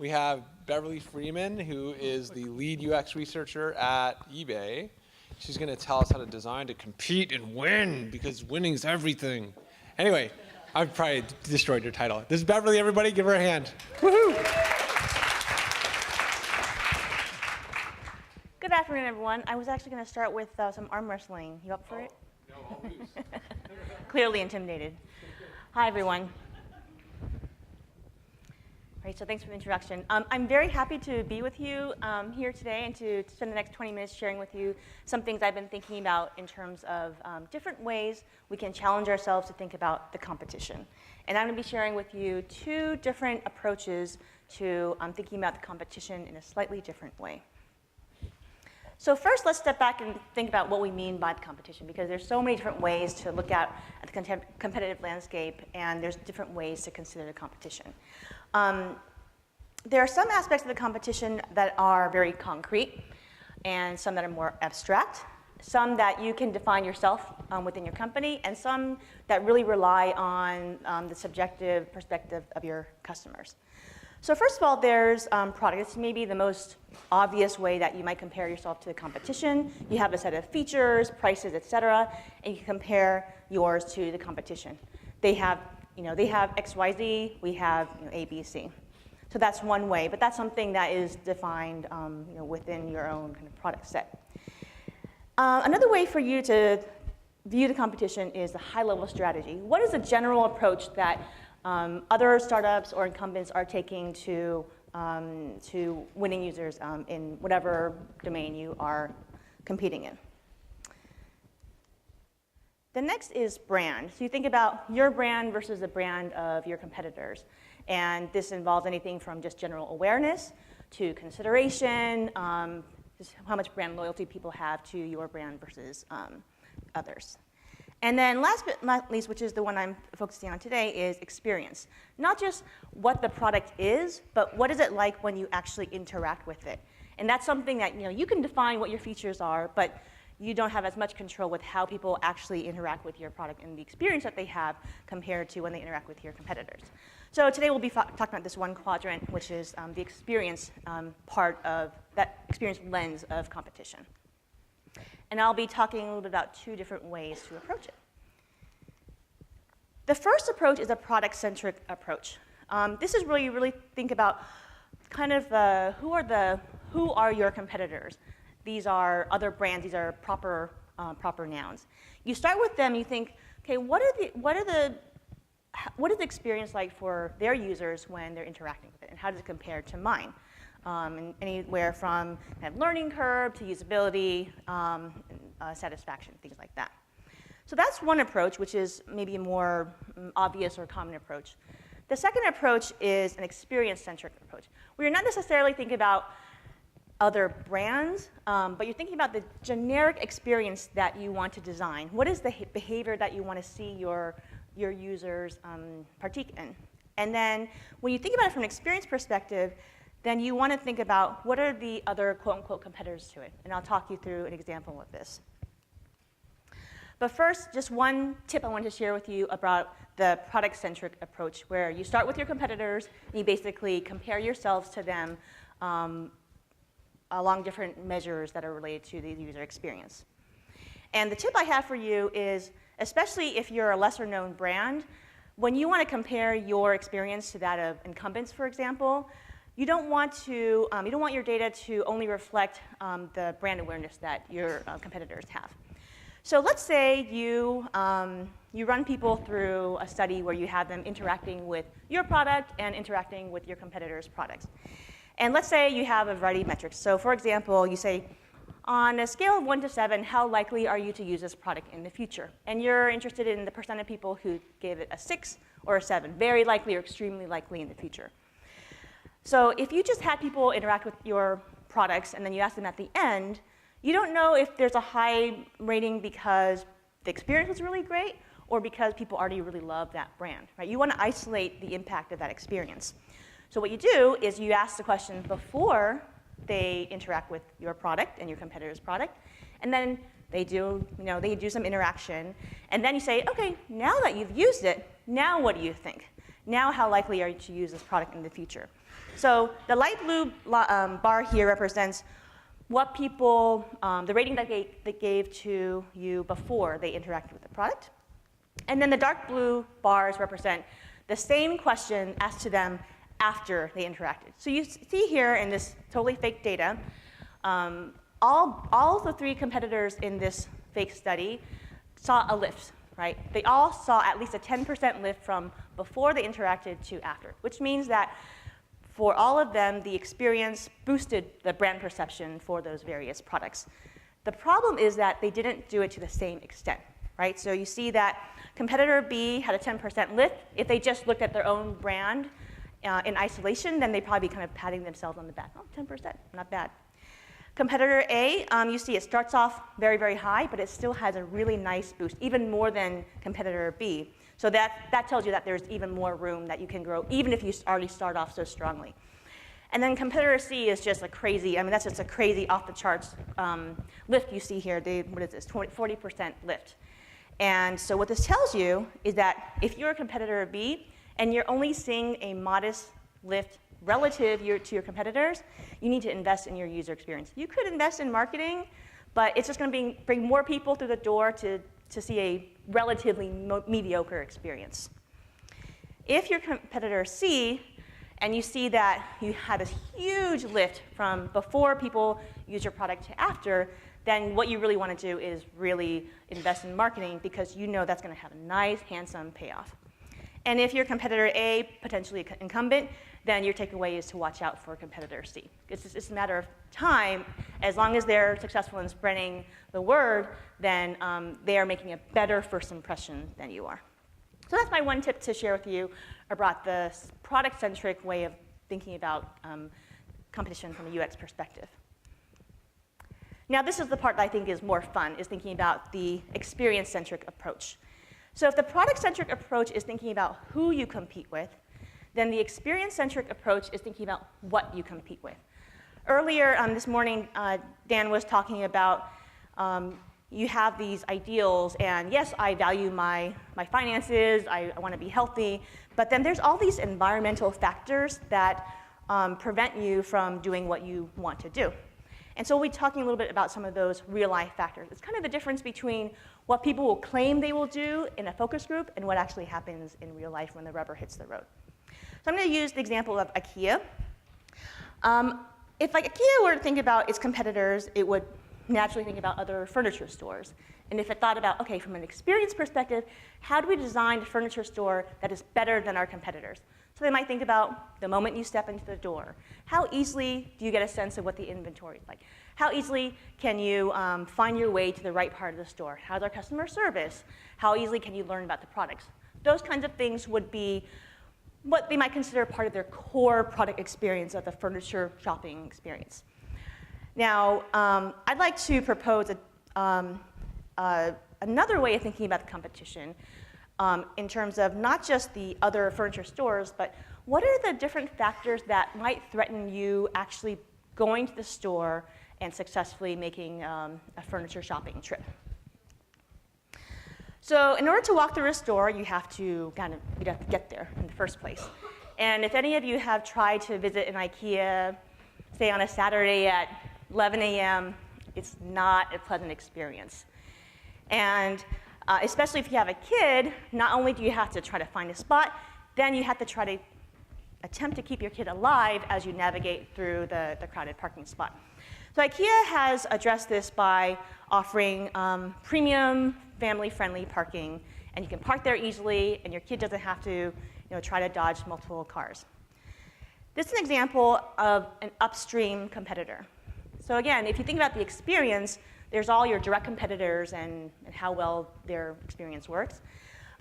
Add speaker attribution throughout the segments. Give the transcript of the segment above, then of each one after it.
Speaker 1: We have Beverly Freeman, who is the lead UX researcher at eBay. She's going to tell us how to design to compete and win, because winning's everything. Anyway, I've probably destroyed your title. This is Beverly, everybody. Give her a hand. Woohoo!
Speaker 2: Good afternoon, everyone. I was actually going to start with some arm wrestling. You up for it?
Speaker 1: No, I'll lose.
Speaker 2: Clearly intimidated. Hi, everyone. Great, so thanks for the introduction. I'm very happy to be with you here today and to spend the next 20 minutes sharing with you some things I've been thinking about in terms of different ways we can challenge ourselves to think about the competition. And I'm going to be sharing with you two different approaches to thinking about the competition in a slightly different way. So first, let's step back and think about what we mean by the competition, because there's so many different ways to look at the competitive landscape, and there's different ways to consider the competition. There are some aspects of the competition that are very concrete, and some that are more abstract, some that you can define yourself within your company, and some that really rely on the subjective perspective of your customers. So first of all, there's product. It's maybe the most obvious way that you might compare yourself to the competition. You have a set of features, prices, et cetera, and you can compare yours to the competition. They have X, Y, Z. We have A, B, C. So that's one way, but that's something that is defined within your own kind of product set. Another way for you to view the competition is the high-level strategy. What is the general approach that other startups or incumbents are taking to winning users in whatever domain you are competing in? The next is brand. So you think about your brand versus the brand of your competitors. And this involves anything from just general awareness to consideration, just how much brand loyalty people have to your brand versus others. And then last but not least, which is the one I'm focusing on today, is experience. Not just what the product is, but what is it like when you actually interact with it. And that's something that you can define what your features are, but you don't have as much control with how people actually interact with your product and the experience that they have compared to when they interact with your competitors. So today we'll be talking about this one quadrant, which is the experience part of that experience lens of competition. And I'll be talking a little bit about two different ways to approach it. The first approach is a product-centric approach. This is where you really think about kind of who are your competitors. These are other brands. These are proper nouns. You start with them. You think, okay, what is the experience like for their users when they're interacting with it, and how does it compare to mine? And anywhere from kind of learning curve to usability, satisfaction, things like that. So that's one approach, which is maybe a more obvious or common approach. The second approach is an experience-centric approach, where you're not necessarily thinking about other brands, but you're thinking about the generic experience that you want to design. What is the behavior that you want to see your users partake in? And then when you think about it from an experience perspective, then you want to think about what are the other quote-unquote competitors to it. And I'll talk you through an example of this. But first, just one tip I wanted to share with you about the product-centric approach, where you start with your competitors, and you basically compare yourselves to them along different measures that are related to the user experience. And the tip I have for you is, especially if you're a lesser-known brand, when you want to compare your experience to that of incumbents, for example, you don't want your data to only reflect the brand awareness that your competitors have. So let's say you run people through a study where you have them interacting with your product and interacting with your competitors' products. And let's say you have a variety of metrics. So for example, you say, on a scale of 1 to 7, how likely are you to use this product in the future? And you're interested in the percent of people who gave it a 6 or a 7, very likely or extremely likely in the future. So if you just had people interact with your products and then you ask them at the end, you don't know if there's a high rating because the experience was really great or because people already really love that brand, right? You want to isolate the impact of that experience. So what you do is you ask the question before they interact with your product and your competitor's product, and then they do some interaction, and then you say, okay, now that you've used it, now what do you think? Now how likely are you to use this product in the future? So the light blue bar here represents what people, the rating that they gave to you before they interacted with the product. And then the dark blue bars represent the same question asked to them after they interacted. So you see here in this totally fake data, all the 3 competitors in this fake study saw a lift, right? They all saw at least a 10% lift from before they interacted to after, which means that for all of them, the experience boosted the brand perception for those various products. The problem is that they didn't do it to the same extent, right? So you see that competitor B had a 10% lift. If they just looked at their own brand in isolation, then they'd probably be kind of patting themselves on the back. Oh, 10%, not bad. Competitor A, you see it starts off very, very high, but it still has a really nice boost, even more than competitor B. So that tells you that there's even more room that you can grow, even if you already start off so strongly. And then competitor C is just a crazy, I mean, that's just a crazy off-the-charts lift you see here. What is this, 40% lift. And so what this tells you is that if you're a competitor B and you're only seeing a modest lift relative to your competitors, you need to invest in your user experience. You could invest in marketing, but it's just going to bring more people through the door to see a relatively mediocre experience. If you're competitor C, and you see that you have this huge lift from before people use your product to after, then what you really want to do is really invest in marketing because you know that's going to have a nice, handsome payoff. And if you're competitor A, potentially incumbent, then your takeaway is to watch out for competitor C. It's a matter of time. As long as they're successful in spreading the word, then they are making a better first impression than you are. So that's my one tip to share with you about the product-centric way of thinking about competition from a UX perspective. Now, this is the part that I think is more fun, is thinking about the experience-centric approach. So if the product-centric approach is thinking about who you compete with, then the experience-centric approach is thinking about what you compete with. Earlier this morning, Dan was talking about you have these ideals, and yes, I value my finances, I want to be healthy, but then there's all these environmental factors that prevent you from doing what you want to do. And so we'll be talking a little bit about some of those real-life factors. It's kind of the difference between what people will claim they will do in a focus group and what actually happens in real life when the rubber hits the road. So I'm going to use the example of IKEA. If IKEA were to think about its competitors, it would naturally think about other furniture stores. And if it thought about, okay, from an experience perspective, how do we design a furniture store that is better than our competitors? So they might think about the moment you step into the door. How easily do you get a sense of what the inventory is like? How easily can you find your way to the right part of the store? How's our customer service? How easily can you learn about the products? Those kinds of things would be what they might consider part of their core product experience of the furniture shopping experience. Now, I'd like to propose another way of thinking about the competition in terms of not just the other furniture stores, but what are the different factors that might threaten you actually going to the store and successfully making a furniture shopping trip. So in order to walk through a store, you have to get there in the first place. And if any of you have tried to visit an IKEA, say on a Saturday at 11 a.m., it's not a pleasant experience. And especially if you have a kid, not only do you have to try to find a spot, then you have to try to attempt to keep your kid alive as you navigate through the crowded parking spot. So IKEA has addressed this by offering premium, family-friendly parking, and you can park there easily, and your kid doesn't have to try to dodge multiple cars. This is an example of an upstream competitor. So again, if you think about the experience, there's all your direct competitors and how well their experience works.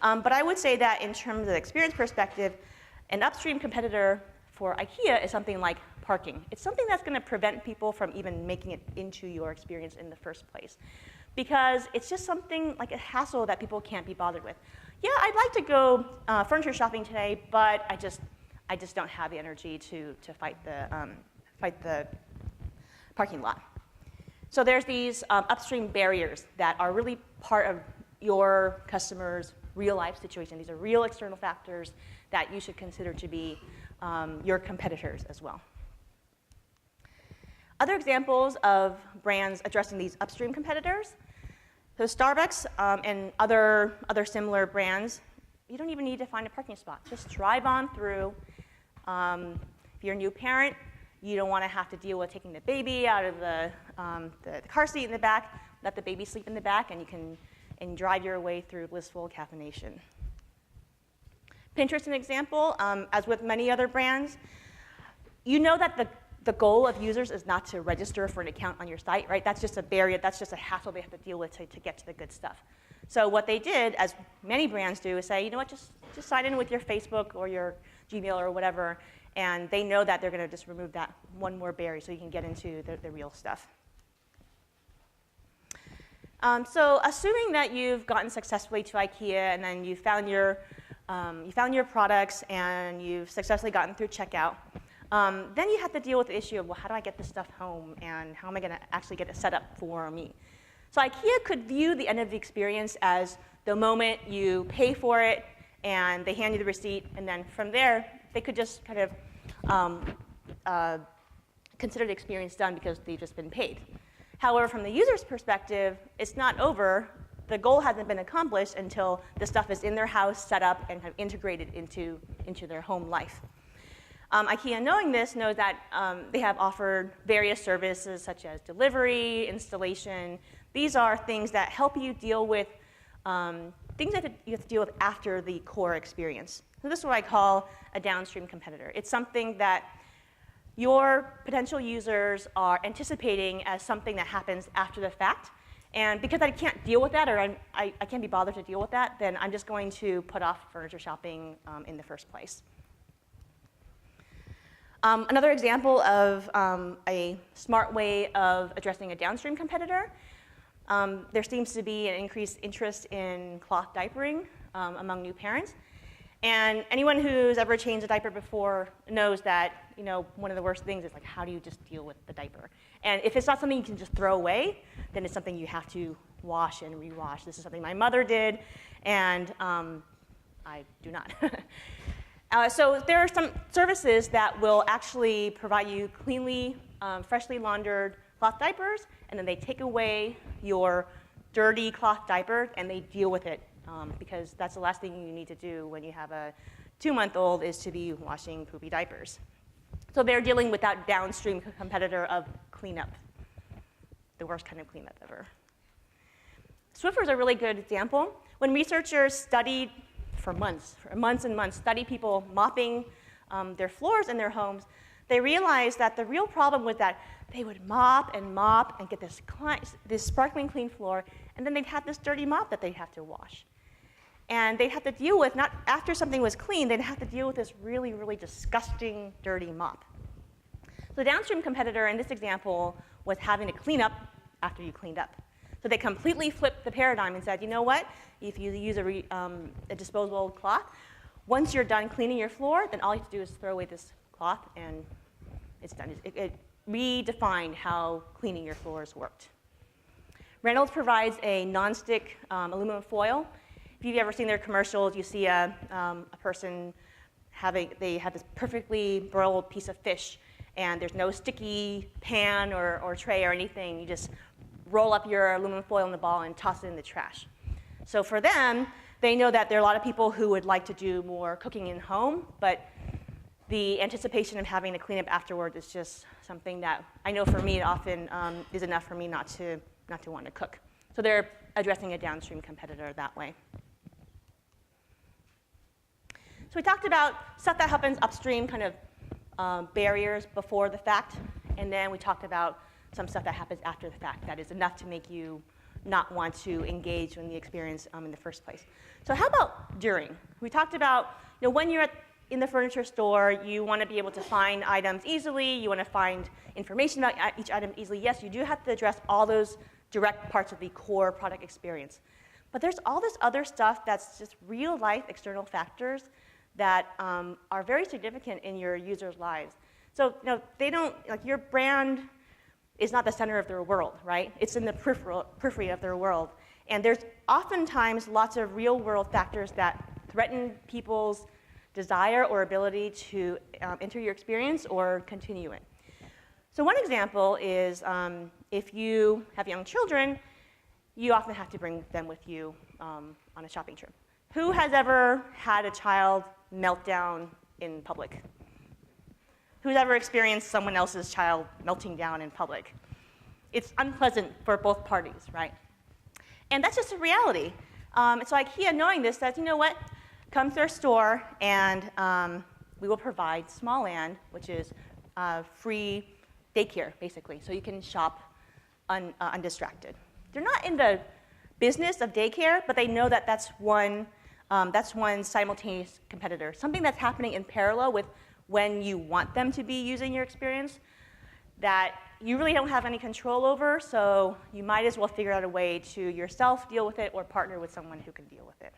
Speaker 2: But I would say that in terms of the experience perspective, an upstream competitor for IKEA is something like parking. It's something that's going to prevent people from even making it into your experience in the first place. Because it's just something like a hassle that people can't be bothered with. Yeah, I'd like to go furniture shopping today, but I just don't have the energy to fight the parking lot. So there's these upstream barriers that are really part of your customer's real life situation. These are real external factors that you should consider to be your competitors as well. Other examples of brands addressing these upstream competitors. So Starbucks and other similar brands, you don't even need to find a parking spot. Just drive on through. If you're a new parent, you don't want to have to deal with taking the baby out of the car seat in the back, let the baby sleep in the back, and you can drive your way through blissful caffeination. Pinterest, an example, as with many other brands, you know that the goal of users is not to register for an account on your site, right? That's just a barrier, that's just a hassle they have to deal with to get to the good stuff. So what they did, as many brands do, is say, you know what, just sign in with your Facebook or your Gmail or whatever, and they know that they're going to just remove that one more barrier so you can get into the real stuff. So assuming that you've gotten successfully to IKEA and then you found your products and you've successfully gotten through checkout, then you have to deal with the issue of, well, how do I get this stuff home and how am I going to actually get it set up for me? So IKEA could view the end of the experience as the moment you pay for it and they hand you the receipt, and then from there, they could just kind of consider the experience done because they've just been paid. However, from the user's perspective, it's not over. The goal hasn't been accomplished until the stuff is in their house, set up, and have integrated into their home life. IKEA, knowing this, knows that they have offered various services such as delivery, installation. These are things that help you deal with things that you have to deal with after the core experience. So this is what I call a downstream competitor. It's something that your potential users are anticipating as something that happens after the fact. And because I can't deal with that, or I can't be bothered to deal with that, then I'm just going to put off furniture shopping in the first place. Another example of a smart way of addressing a downstream competitor, there seems to be an increased interest in cloth diapering among new parents. And anyone who's ever changed a diaper before knows that, you know, one of the worst things is like, how do you just deal with the diaper? And if it's not something you can just throw away, then it's something you have to wash and rewash. This is something my mother did, and I do not. So there are some services that will actually provide you cleanly, freshly laundered cloth diapers, and then they take away your dirty cloth diaper and they deal with it. Because that's the last thing you need to do when you have a 2-month-old is to be washing poopy diapers. So they're dealing with that downstream competitor of cleanup, the worst kind of cleanup ever. Swiffer is a really good example. When researchers studied for months and months, studied people mopping their floors in their homes, they realized that the real problem was that they would mop and get this sparkling clean floor, and then they'd have this dirty mop that they'd have to wash. And they'd have to deal with, not after something was clean, they'd have to deal with this really, really disgusting, dirty mop. So the downstream competitor in this example was having to clean up after you cleaned up. So they completely flipped the paradigm and said, you know what? If you use a disposable cloth, once you're done cleaning your floor, then all you have to do is throw away this cloth and it's done. It redefined how cleaning your floors worked. Reynolds provides a nonstick aluminum foil. If you've ever seen their commercials, you see a person they have this perfectly broiled piece of fish, and there's no sticky pan or tray or anything. You just roll up your aluminum foil in the ball and toss it in the trash. So for them, they know that there are a lot of people who would like to do more cooking in home, but the anticipation of having to clean up afterward is just something that I know for me often is enough for me not to want to cook. So they're addressing a downstream competitor that way. So we talked about stuff that happens upstream, kind of barriers before the fact, and then we talked about some stuff that happens after the fact that is enough to make you not want to engage in the experience in the first place. So how about during? We talked about, you know, when you're in the furniture store, you want to be able to find items easily, you want to find information about each item easily. Yes, you do have to address all those direct parts of the core product experience. But there's all this other stuff that's just real life external factors that are very significant in your users' lives. So, you know, they don't, like, your brand is not the center of their world, right? It's in the periphery of their world. And there's oftentimes lots of real world factors that threaten people's desire or ability to enter your experience or continue it. So one example is if you have young children, you often have to bring them with you on a shopping trip. Who has ever had a child meltdown in public? Who's ever experienced someone else's child melting down in public? It's unpleasant for both parties, right? And that's just a reality. So IKEA, knowing this, says, you know what? Come to our store, and we will provide Smalland, which is free daycare, basically, so you can shop undistracted. They're not in the business of daycare, but they know that that's one simultaneous competitor, something that's happening in parallel with when you want them to be using your experience that you really don't have any control over, so you might as well figure out a way to yourself deal with it or partner with someone who can deal with it.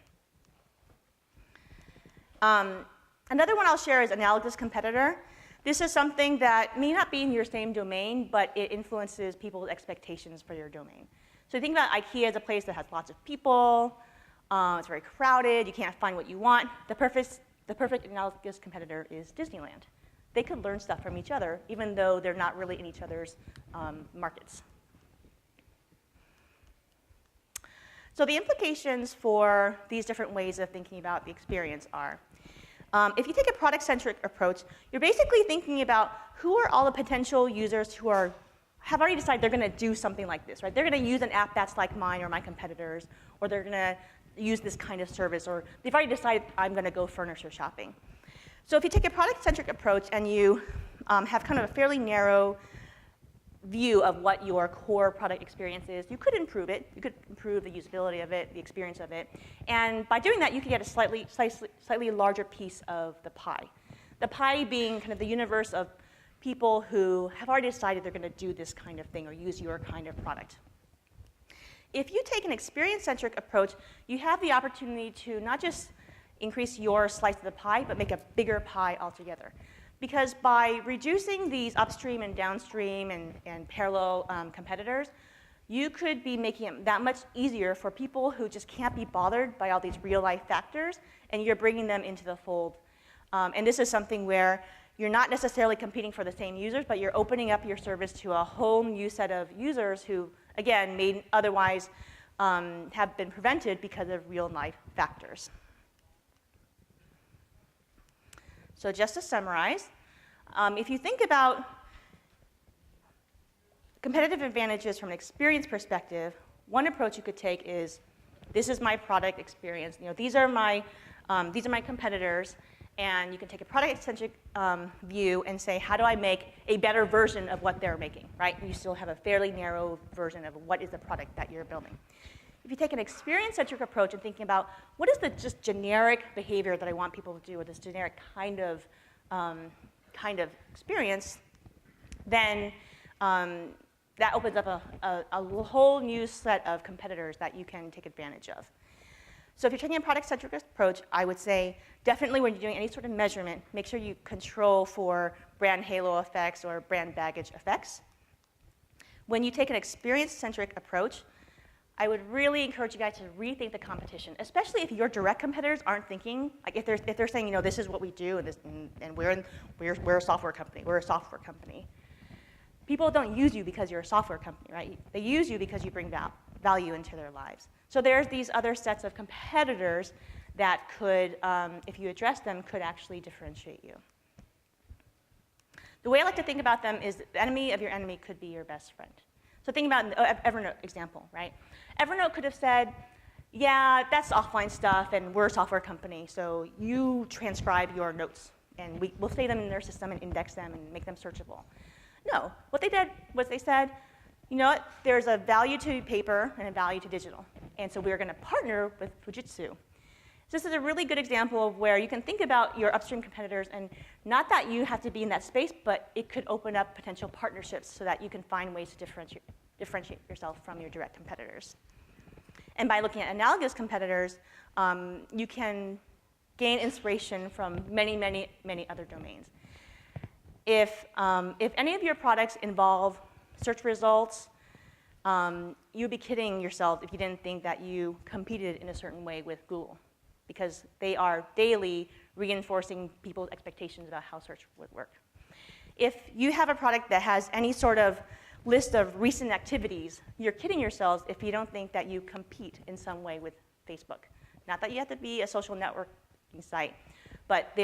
Speaker 2: Another one I'll share is analogous competitor. This is something that may not be in your same domain, but it influences people's expectations for your domain. So think about IKEA as a place that has lots of people, it's very crowded, you can't find what you want. The perfect analogous competitor is Disneyland. They could learn stuff from each other, even though they're not really in each other's markets. So the implications for these different ways of thinking about the experience are, if you take a product-centric approach, you're basically thinking about who are all the potential users who have already decided they're going to do something like this, right? They're going to use an app that's like mine or my competitors, or they're going to use this kind of service, or they've already decided I'm going to go furniture shopping. So if you take a product-centric approach and you have kind of a fairly narrow view of what your core product experience is, you could improve it. You could improve the usability of it, the experience of it. And by doing that, you could get a slightly larger piece of the pie. The pie being kind of the universe of people who have already decided they're going to do this kind of thing or use your kind of product. If you take an experience-centric approach, you have the opportunity to not just increase your slice of the pie, but make a bigger pie altogether. Because by reducing these upstream and downstream and parallel competitors, you could be making it that much easier for people who just can't be bothered by all these real-life factors, and you're bringing them into the fold. And this is something where you're not necessarily competing for the same users, but you're opening up your service to a whole new set of users who, again, may otherwise have been prevented because of real-life factors. So just to summarize, if you think about competitive advantages from an experience perspective, one approach you could take is, this is my product experience. You know, these are my competitors, and you can take a product-centric view and say, how do I make a better version of what they're making, right? You still have a fairly narrow version of what is the product that you're building. If you take an experience-centric approach and thinking about what is the just generic behavior that I want people to do with this generic kind of experience, then that opens up a whole new set of competitors that you can take advantage of. So if you're taking a product-centric approach, I would say definitely when you're doing any sort of measurement, make sure you control for brand halo effects or brand baggage effects. When you take an experience-centric approach, I would really encourage you guys to rethink the competition, especially if your direct competitors aren't thinking, like if they're saying, you know, this is what we do, and we're a software company, we're a software company. People don't use you because you're a software company, right? They use you because you bring value into their lives. So there's these other sets of competitors that could, if you address them, could actually differentiate you. The way I like to think about them is the enemy of your enemy could be your best friend. So think about the Evernote example, right? Evernote could have said, yeah, that's offline stuff, and we're a software company, so you transcribe your notes, and we'll save them in their system and index them and make them searchable. No, what they did was they said, you know what, there's a value to paper and a value to digital, and so we're going to partner with Fujitsu. So this is a really good example of where you can think about your upstream competitors, and not that you have to be in that space, but it could open up potential partnerships so that you can find ways to differentiate yourself from your direct competitors. And by looking at analogous competitors, you can gain inspiration from many, many, many other domains. If any of your products involve search results, you'd be kidding yourself if you didn't think that you competed in a certain way with Google. because they are daily reinforcing people's expectations about how search would work. If you have a product that has any sort of list of recent activities, you're kidding yourselves if you don't think that you compete in some way with Facebook. Not that you have to be a social networking site, but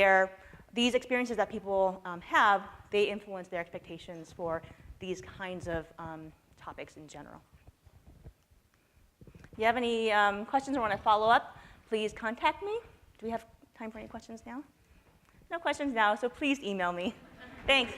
Speaker 2: these experiences that people have, they influence their expectations for these kinds of topics in general. If you have any questions or want to follow up, please contact me. Do we have time for any questions now? No questions now, so please email me. Thanks.